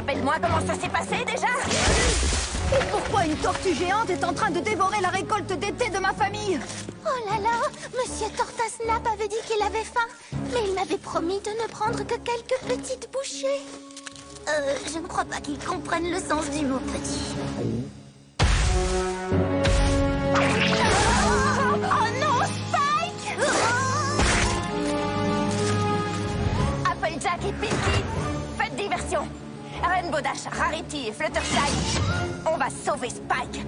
Rappelle-moi comment ça s'est passé déjà. Et pourquoi une tortue géante est en train de dévorer la récolte d'été de ma famille? Oh là là, Monsieur Tortasnap avait dit qu'il avait faim, mais il m'avait promis de ne prendre que quelques petites bouchées. Je ne crois pas qu'il comprenne le sens du mot petit. Oh non, Spike! Applejack et Pinky, faites diversion. Rainbow Dash, Rarity et Fluttershy, on va sauver Spike.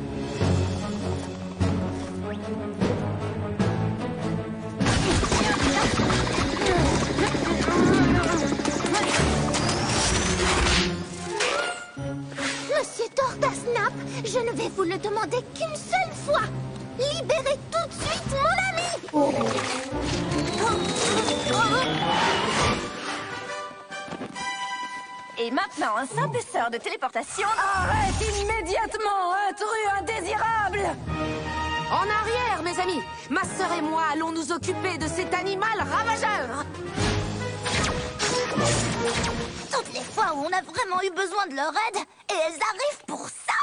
Monsieur Tortasnap, je ne vais vous le demander qu'une seule fois. Libérez tout de suite mon ami! Et maintenant, un simple sort de téléportation. Arrête immédiatement, intrus indésirable! En arrière, mes amis! Ma sœur et moi allons nous occuper de cet animal ravageur! Toutes les fois où on a vraiment eu besoin de leur aide, et elles arrivent pour ça!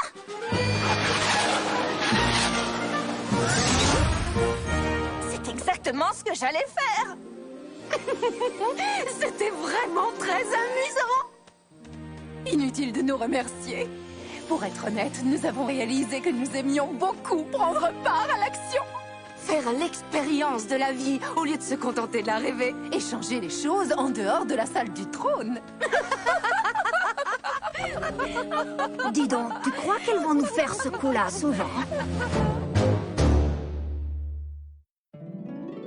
C'est exactement ce que j'allais faire. C'était vraiment très amusant! Inutile de nous remercier. Pour être honnête, nous avons réalisé que nous aimions beaucoup prendre part à l'action. Faire l'expérience de la vie au lieu de se contenter de la rêver. Et changer les choses en dehors de la salle du trône. Dis donc, tu crois qu'elles vont nous faire ce coup-là souvent?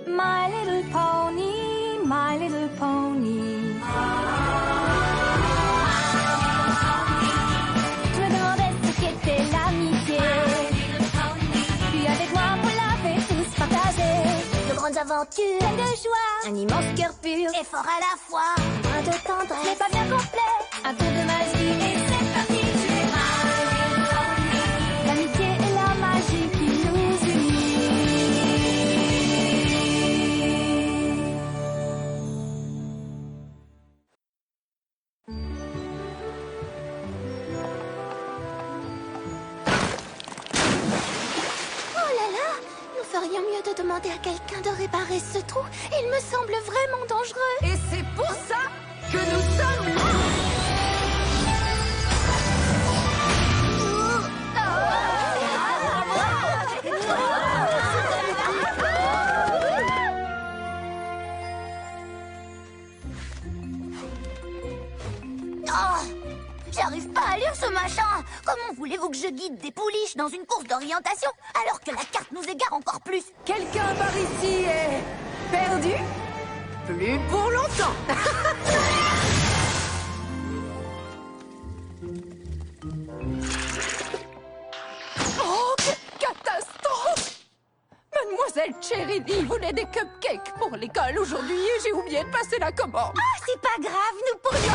My little pony, my little pony. Je me demandais ce qu'était l'amitié. Puis avec moi, vous l'avez tous partagé. De grandes aventures, Plein de joie, un immense cœur pur et fort à la fois. Un de c'est tendresse, pas bien complet. Un tour de magie et c'est parti. L'amitié et la magie qui nous unit. Oh là là, nous ferions mieux de demander à quelqu'un de réparer ce trou. Il me semble vraiment dangereux. Et c'est pour ça que nous sommes là! Oh, j'arrive pas à lire ce machin. Comment voulez-vous que je guide des pouliches dans une course d'orientation alors que la carte nous égare encore plus? Quelqu'un par ici est perdu? Plus pour longtemps! Oh, quelle catastrophe! Mademoiselle Cherini voulait des cupcakes pour l'école aujourd'hui et j'ai oublié de passer la commande. Ah, c'est pas grave, nous pourrions...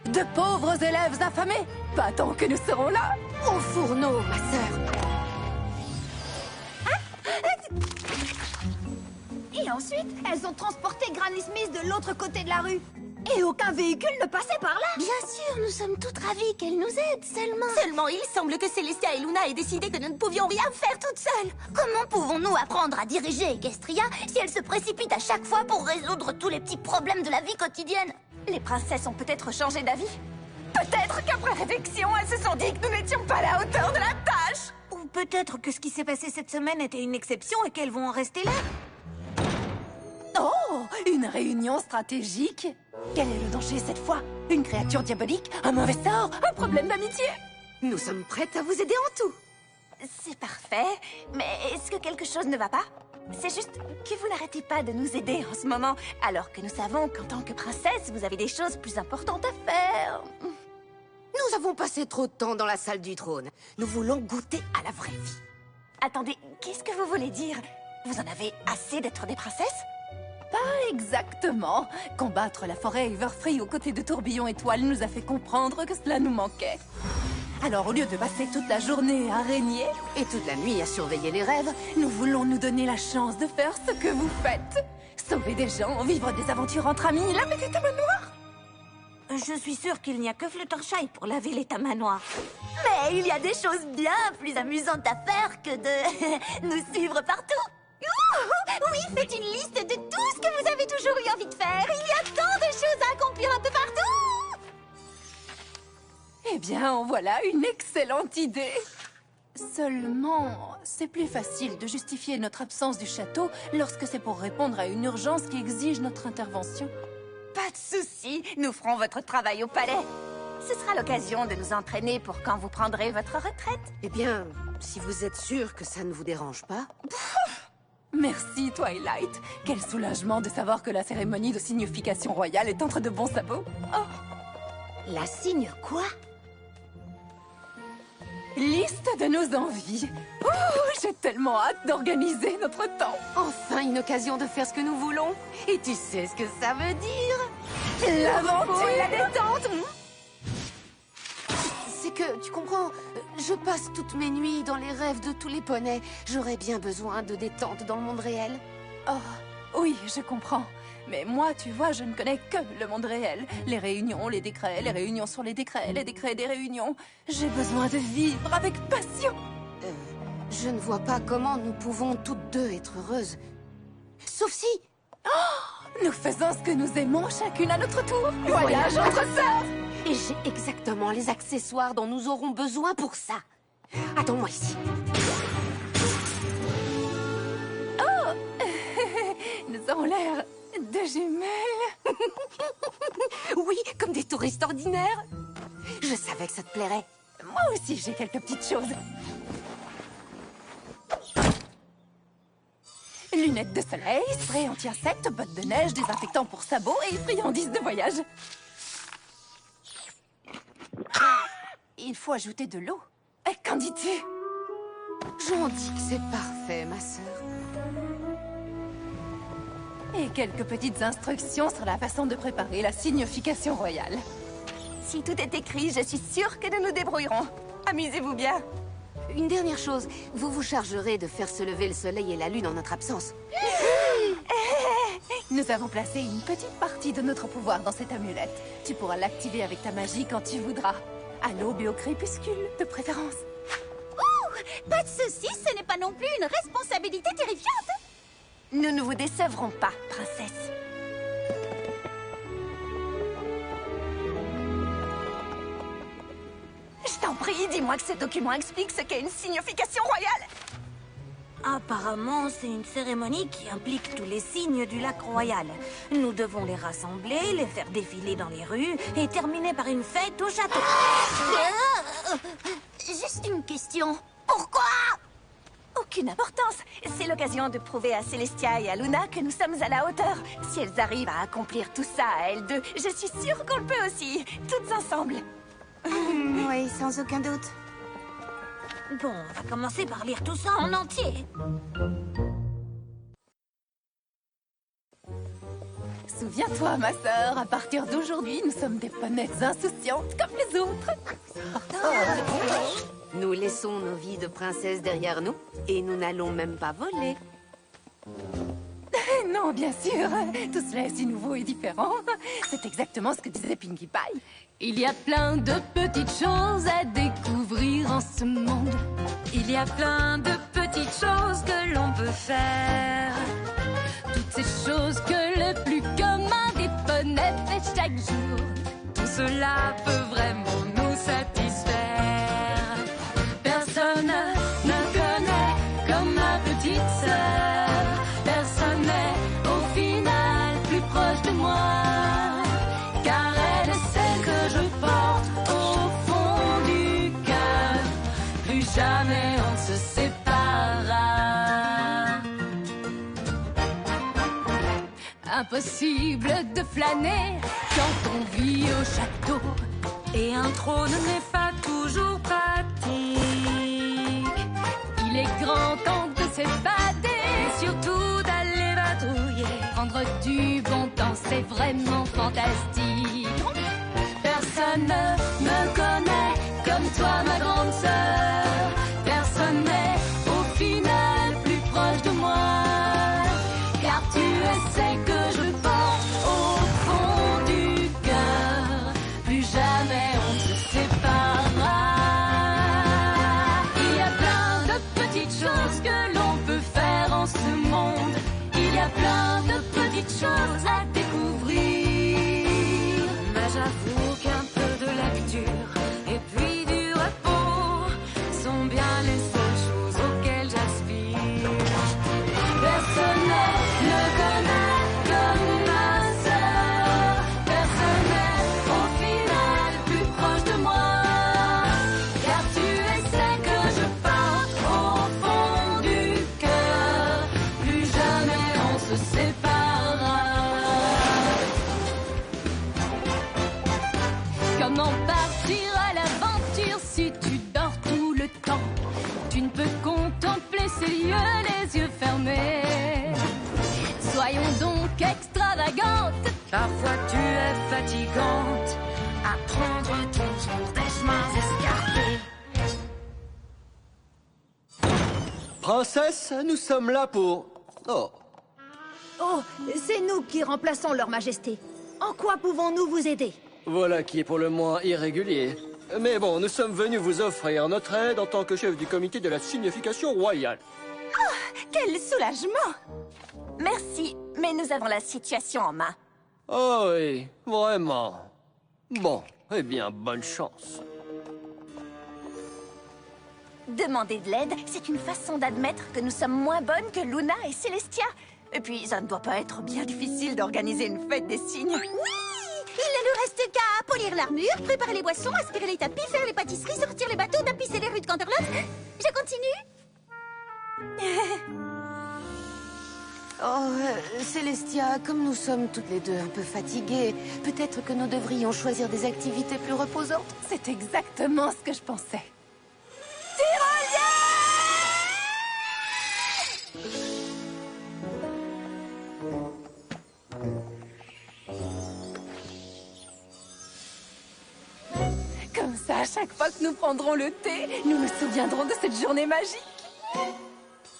De pauvres élèves affamés! Pas tant que nous serons là! Au fourneau, ma sœur! Et ensuite, elles ont transporté Granny Smith de l'autre côté de la rue. Et aucun véhicule ne passait par là. Bien sûr, nous sommes toutes ravies qu'elle nous aide, seulement... Seulement, il semble que Célestia et Luna aient décidé que nous ne pouvions rien faire toutes seules. Comment pouvons-nous apprendre à diriger Equestria si elle se précipite à chaque fois pour résoudre tous les petits problèmes de la vie quotidienne? Les princesses ont peut-être changé d'avis. Peut-être qu'après réflexion, elles se sont dit que nous n'étions pas à la hauteur de la tâche. Ou peut-être que ce qui s'est passé cette semaine était une exception et qu'elles vont en rester là. Oh, une réunion stratégique? Quel est le danger cette fois? Une créature diabolique? Un mauvais sort? Un problème d'amitié? Nous sommes prêtes à vous aider en tout. C'est parfait, mais est-ce que quelque chose ne va pas? C'est juste que vous n'arrêtez pas de nous aider en ce moment, alors que nous savons qu'en tant que princesse, vous avez des choses plus importantes à faire. Nous avons passé trop de temps dans la salle du trône. Nous voulons goûter à la vraie vie. Attendez, qu'est-ce que vous voulez dire? Vous en avez assez d'être des princesses? Pas exactement. Combattre la forêt Everfree aux côtés de Tourbillon Étoile nous a fait comprendre que cela nous manquait. Alors au lieu de passer toute la journée à régner et toute la nuit à surveiller les rêves, nous voulons nous donner la chance de faire ce que vous faites. Sauver des gens, vivre des aventures entre amis, la petite manoir. Je suis sûre qu'il n'y a que Fluttershy pour laver les tamanois. Mais il y a des choses bien plus amusantes à faire que de nous suivre partout. Ouh, oui, faites une liste de tout ce que vous avez toujours eu envie de faire. Il y a tant de choses à accomplir un peu partout. Eh bien, en voilà une excellente idée. Seulement, c'est plus facile de justifier notre absence du château lorsque c'est pour répondre à une urgence qui exige notre intervention. Pas de souci, nous ferons votre travail au palais. Ce sera l'occasion de nous entraîner pour quand vous prendrez votre retraite. Eh bien, si vous êtes sûr que ça ne vous dérange pas... Merci, Twilight. Quel soulagement de savoir que la cérémonie de signification royale est entre de bons sabots. La signe quoi? Liste de nos envies. J'ai tellement hâte d'organiser notre temps. Enfin, une occasion de faire ce que nous voulons. Et tu sais ce que ça veut dire? L'aventure et la détente. C'est que, tu comprends, je passe toutes mes nuits dans les rêves de tous les poneys. J'aurais bien besoin de détente dans le monde réel. Oh, oui, je comprends. Mais moi, tu vois, je ne connais que le monde réel. Les réunions, les décrets, les réunions sur les décrets des réunions. J'ai besoin de vivre avec passion. Je ne vois pas comment nous pouvons toutes deux être heureuses. Sauf si... Nous faisons ce que nous aimons chacune à notre tour. Voyage entre sœurs. Et j'ai exactement les accessoires dont nous aurons besoin pour ça. Attends-moi ici. Nous avons l'air de jumelles. Oui, comme des touristes ordinaires. Je savais que ça te plairait. Moi aussi, j'ai quelques petites choses. Lunettes de soleil, spray anti-insectes, bottes de neige, désinfectant pour sabots et friandises de voyage. Il faut ajouter de l'eau. Qu'en dis-tu? J'en dis que c'est parfait, ma sœur. Et quelques petites instructions sur la façon de préparer la signification royale. Si tout est écrit, je suis sûre que nous nous débrouillerons. Amusez-vous bien. Une dernière chose, vous vous chargerez de faire se lever le soleil et la lune en notre absence. Nous avons placé une petite partie de notre pouvoir dans cette amulette. Tu pourras l'activer avec ta magie quand tu voudras. À l'aube et au crépuscule, de préférence. Pas de soucis, ce n'est pas non plus une responsabilité terrifiante. Nous ne vous décevrons pas, princesse. Je t'en prie, dis-moi que ce document explique ce qu'est une signification royale. Apparemment, c'est une cérémonie qui implique tous les signes du lac royal. Nous devons les rassembler, les faire défiler dans les rues et terminer par une fête au château. Juste une question. Pourquoi? Aucune importance. C'est l'occasion de prouver à Célestia et à Luna que nous sommes à la hauteur. Si elles arrivent à accomplir tout ça à elles deux, je suis sûre qu'on le peut aussi. Toutes ensemble. Oui, sans aucun doute. Bon, on va commencer par lire tout ça en entier. Souviens-toi, ma sœur, à partir d'aujourd'hui, nous sommes des ponettes insouciantes comme les autres. Nous laissons nos vies de princesses derrière nous et nous n'allons même pas voler. Non, bien sûr. Tout cela est si nouveau et différent. C'est exactement ce que disait Pinkie Pie. Il y a plein de petites choses à découvrir en ce monde. Il y a plein de petites choses que l'on peut faire. Toutes ces choses que le plus commun des poneys fait chaque jour. Tout cela peut vraiment nous satisfaire. Personne ne connaît comme ma petite sœur. Personne n'est au final plus proche de moi. Car elle est celle que je porte au fond du cœur. Plus jamais on ne se séparera. Impossible de flâner quand on vit au château. Et un trône n'est pas toujours pratique. Il est grand temps de s'évader et surtout d'aller vadrouiller. Prendre du bon temps, c'est vraiment fantastique. Personne ne me connaît comme toi, ma grande sœur. Personne n'est au final plus proche de moi. Car tu es celle que je porte au fond du cœur. se séparera. Comment partir à l'aventure si tu dors tout le temps? Tu ne peux contempler ces lieux les yeux fermés. Soyons donc extravagantes. Parfois tu es fatigante à prendre ton jour des chemins escarpés. Princesse, nous sommes là pour... Oh, Oh, c'est nous qui remplaçons leur majesté. En quoi pouvons-nous vous aider? voilà qui est pour le moins irrégulier. Mais bon, nous sommes venus vous offrir notre aide en tant que chef du comité de la signification royale. Quel soulagement! Merci, mais nous avons la situation en main. Oh oui, vraiment. Bon, eh bien, bonne chance. Demander de l'aide, c'est une façon d'admettre que nous sommes moins bonnes que Luna et Célestia. Et puis, ça ne doit pas être bien difficile d'organiser une fête des signes. Oui! Il ne nous reste qu'à polir l'armure, préparer les boissons, aspirer les tapis, faire les pâtisseries, sortir les bateaux, tapisser les rues de Canterlot. Je continue? Oh, Célestia, comme nous sommes toutes les deux un peu fatiguées, peut-être que nous devrions choisir des activités plus reposantes. C'est exactement ce que je pensais. Comme ça, à chaque fois que nous prendrons le thé, nous nous souviendrons de cette journée magique.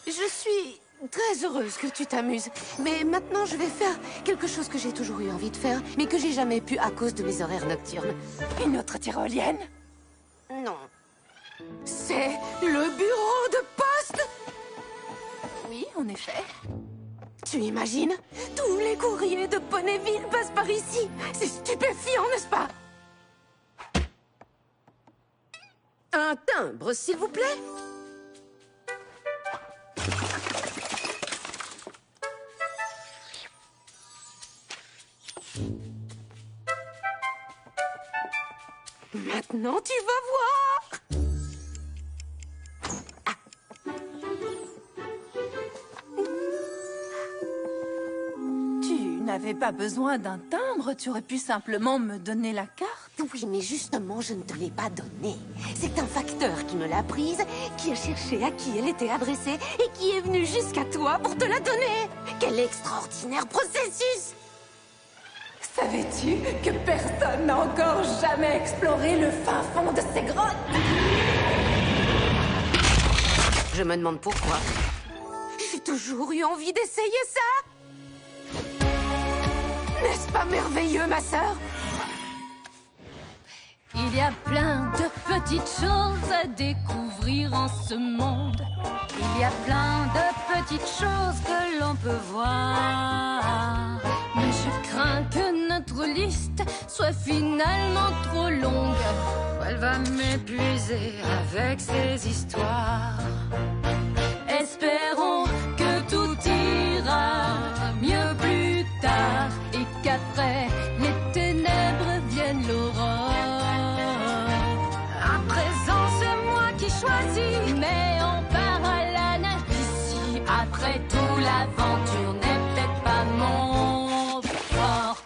Je suis très heureuse que tu t'amuses. Mais maintenant, je vais faire quelque chose que j'ai toujours eu envie de faire, mais que j'ai jamais pu à cause de mes horaires nocturnes. Une autre tyrolienne? Non. C'est le bureau de poste! Oui, en effet. Tu imagines? Tous les courriers de Ponyville passent par ici. C'est stupéfiant, n'est-ce pas? Un timbre, s'il vous plaît. Maintenant, tu vas voir. Tu n'avais pas besoin d'un timbre, tu aurais pu simplement me donner la carte. Oui, mais justement, je ne te l'ai pas donnée. C'est un facteur qui me l'a prise, qui a cherché à qui elle était adressée et qui est venu jusqu'à toi pour te la donner. Quel extraordinaire processus! Savais-tu que personne n'a encore jamais exploré le fin fond de ces grottes? Je me demande pourquoi. J'ai toujours eu envie d'essayer ça. N'est-ce pas merveilleux, ma sœur? Il y a plein de petites choses à découvrir en ce monde. Il y a plein de petites choses que l'on peut voir. Mais je crains que notre liste soit finalement trop longue. Elle va m'épuiser avec ces histoires. Espérons que tout ira mieux plus tard et qu'après les ténèbres vienne l'aurore. À présent, c'est moi qui choisis, mais on part à la nage d'ici. Après tout, l'aventure n'est peut-être pas mon fort.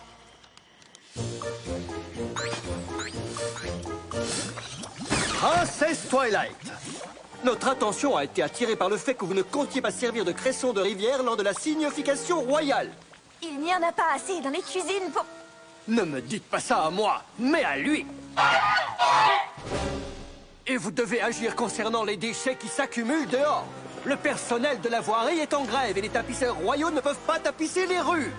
Princesse Twilight, notre attention a été attirée par le fait que vous ne comptiez pas servir de cresson de rivière lors de la signification royale. Il n'y en a pas assez dans les cuisines pour... Ne me dites pas ça à moi, mais à lui. Et vous devez agir concernant les déchets qui s'accumulent dehors. Le personnel de la voirie est en grève et les tapisseurs royaux ne peuvent pas tapisser les rues.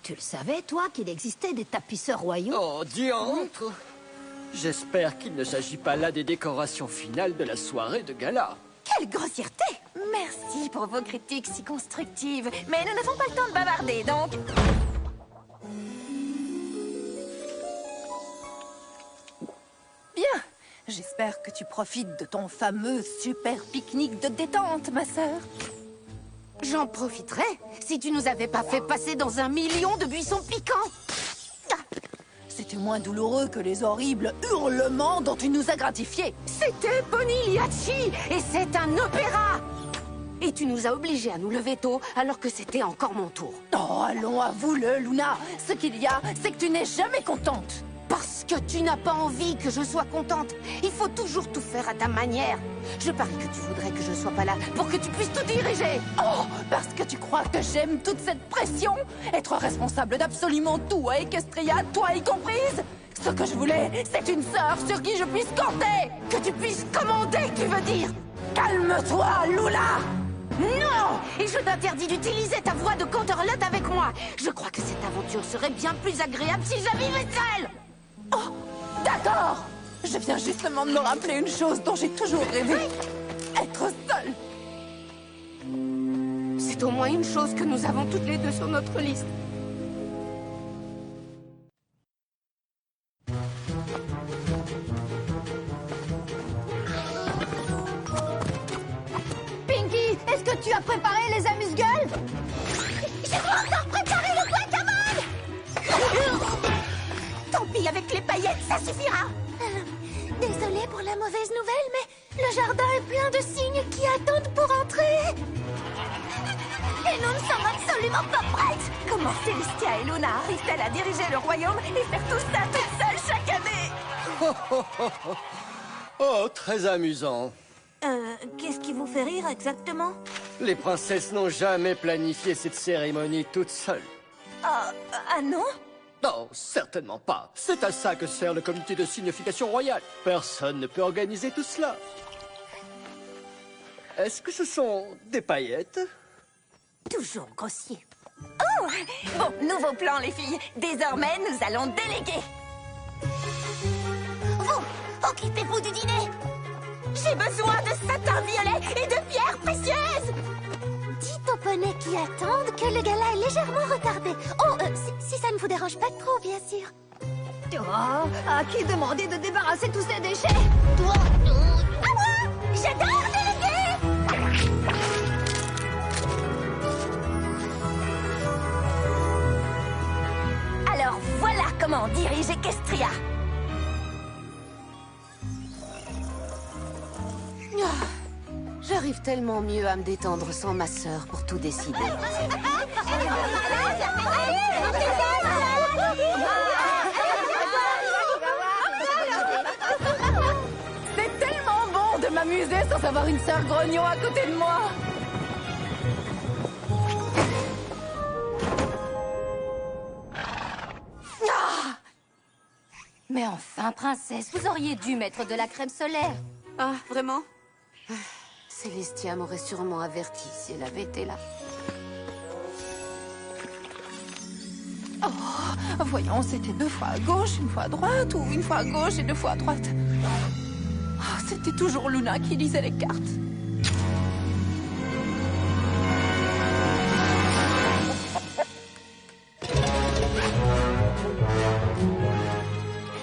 Tu le savais, toi, qu'il existait des tapisseurs royaux? Oh, diantre! J'espère qu'il ne s'agit pas là des décorations finales de la soirée de gala. Quelle grossièreté! Merci pour vos critiques si constructives. Mais nous n'avons pas le temps de bavarder, donc... Bien. J'espère que tu profites de ton fameux super pique-nique de détente, ma sœur. J'en profiterais si tu nous avais pas fait passer dans 1 million de buissons piquants. C'était moins douloureux que les horribles hurlements dont tu nous as gratifiés. C'était Ponyliachi et c'est un opéra. Et tu nous as obligés à nous lever tôt, alors que c'était encore mon tour. Oh, allons, avoue-le, Luna. Ce qu'il y a, c'est que tu n'es jamais contente. Parce que tu n'as pas envie que je sois contente. Il faut toujours tout faire à ta manière. Je parie que tu voudrais que je sois pas là pour que tu puisses tout diriger. Oh, parce que tu crois que j'aime toute cette pression? Être responsable d'absolument tout à Equestria, toi y comprise? Ce que je voulais, c'est une sœur sur qui je puisse compter. Que tu puisses commander, tu veux dire? Calme-toi, Luna. Non! Et je t'interdis d'utiliser ta voix de conterlotte avec moi. Je crois que cette aventure serait bien plus agréable si je vivais seule. Oh, d'accord. Je viens justement de me rappeler une chose dont j'ai toujours rêvé. Être seule. C'est au moins une chose que nous avons toutes les deux sur notre liste. Pinky, est-ce que tu as préparé les amuse-gueules? J'ai pas encore préparé le guacamole! Tant pis, avec les paillettes, ça suffira. Désolée pour la mauvaise nouvelle, mais le jardin est plein de cygnes qui attendent pour entrer. Et nous ne sommes absolument pas prêtes. Comment Célestia et Luna arrivent-elles à diriger le royaume et faire tout ça toute seule chaque année? Oh, très amusant. Qu'est-ce qui vous fait rire exactement? Les princesses n'ont jamais planifié cette cérémonie toutes seules. Ah non? Non, certainement pas. C'est à ça que sert le comité de signification royale. Personne ne peut organiser tout cela. Est-ce que ce sont des paillettes? Toujours grossier. Oh! Bon, nouveau plan, les filles. Désormais, nous allons déléguer. Vous, occupez-vous du dîner. J'ai besoin de satin violet et de pierres précieuses. Dites aux poneys qui attendent que le gala est légèrement retardé. Oh, si ça ne vous dérange pas trop, bien sûr. Oh, à qui demander de débarrasser tous ces déchets? Toi, à moi, j'adore déléguer. Alors voilà comment on dirige Equestria. J'arrive tellement mieux à me détendre sans ma sœur pour tout décider. C'est tellement bon de m'amuser sans avoir une sœur grognon à côté de moi. Mais enfin, princesse, vous auriez dû mettre de la crème solaire. Ah, vraiment? Célestia m'aurait sûrement averti si elle avait été là. Oh, voyons, c'était 2 fois à gauche, 1 fois à droite, ou 1 fois à gauche et 2 fois à droite. Oh, c'était toujours Luna qui lisait les cartes.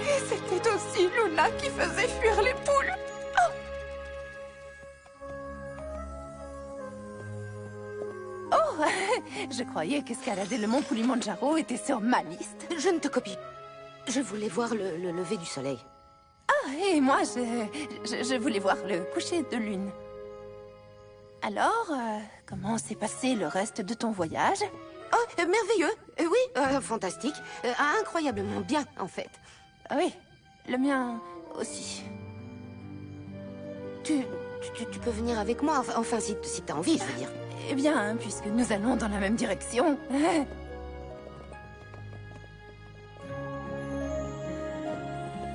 Et c'était aussi Luna qui faisait fuir les poules. Oh, je croyais qu'escalader le mont Pulimanjaro était sur ma liste. Je ne te copie. Je voulais voir le lever du soleil. Ah, et moi, je voulais voir le coucher de lune. Alors, comment s'est passé le reste de ton voyage? Oh, merveilleux. Oui, fantastique. Incroyablement bien, en fait. Ah oui, le mien aussi. Tu peux venir avec moi, enfin si t'as envie, je veux dire. Eh bien, puisque nous allons dans la même direction.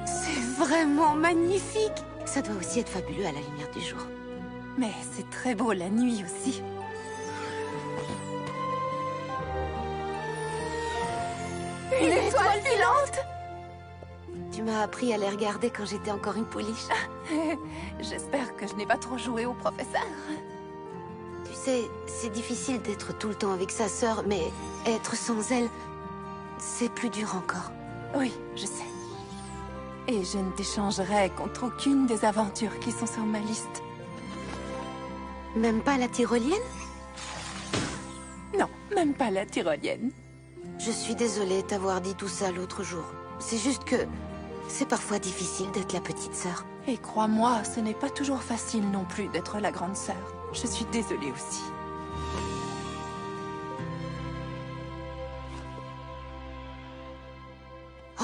C'est vraiment magnifique. Ça doit aussi être fabuleux à la lumière du jour. Mais c'est très beau la nuit aussi. Une étoile filante! Tu m'as appris à les regarder quand j'étais encore une pouliche. J'espère que je n'ai pas trop joué au professeur. Tu sais, c'est difficile d'être tout le temps avec sa sœur, mais être sans elle, c'est plus dur encore. Oui, je sais. Et je ne t'échangerai contre aucune des aventures qui sont sur ma liste. Même pas la tyrolienne? Non, même pas la tyrolienne. Je suis désolée de t'avoir dit tout ça l'autre jour. C'est juste que c'est parfois difficile d'être la petite sœur. Et crois-moi, ce n'est pas toujours facile non plus d'être la grande sœur. Je suis désolée aussi. Oh,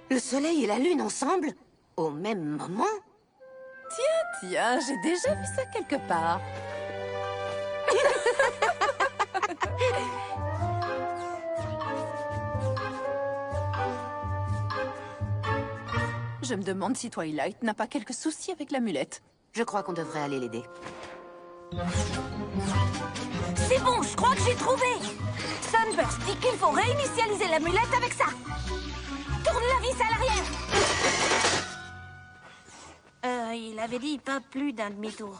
le soleil et la lune ensemble? Au même moment? Tiens, j'ai déjà vu ça quelque part. Je me demande si Twilight n'a pas quelques soucis avec l'amulette. Je crois qu'on devrait aller l'aider. C'est bon, je crois que j'ai trouvé. Sunburst dit qu'il faut réinitialiser l'amulette avec ça. Tourne la vis à l'arrière. Il avait dit pas plus d'un demi-tour.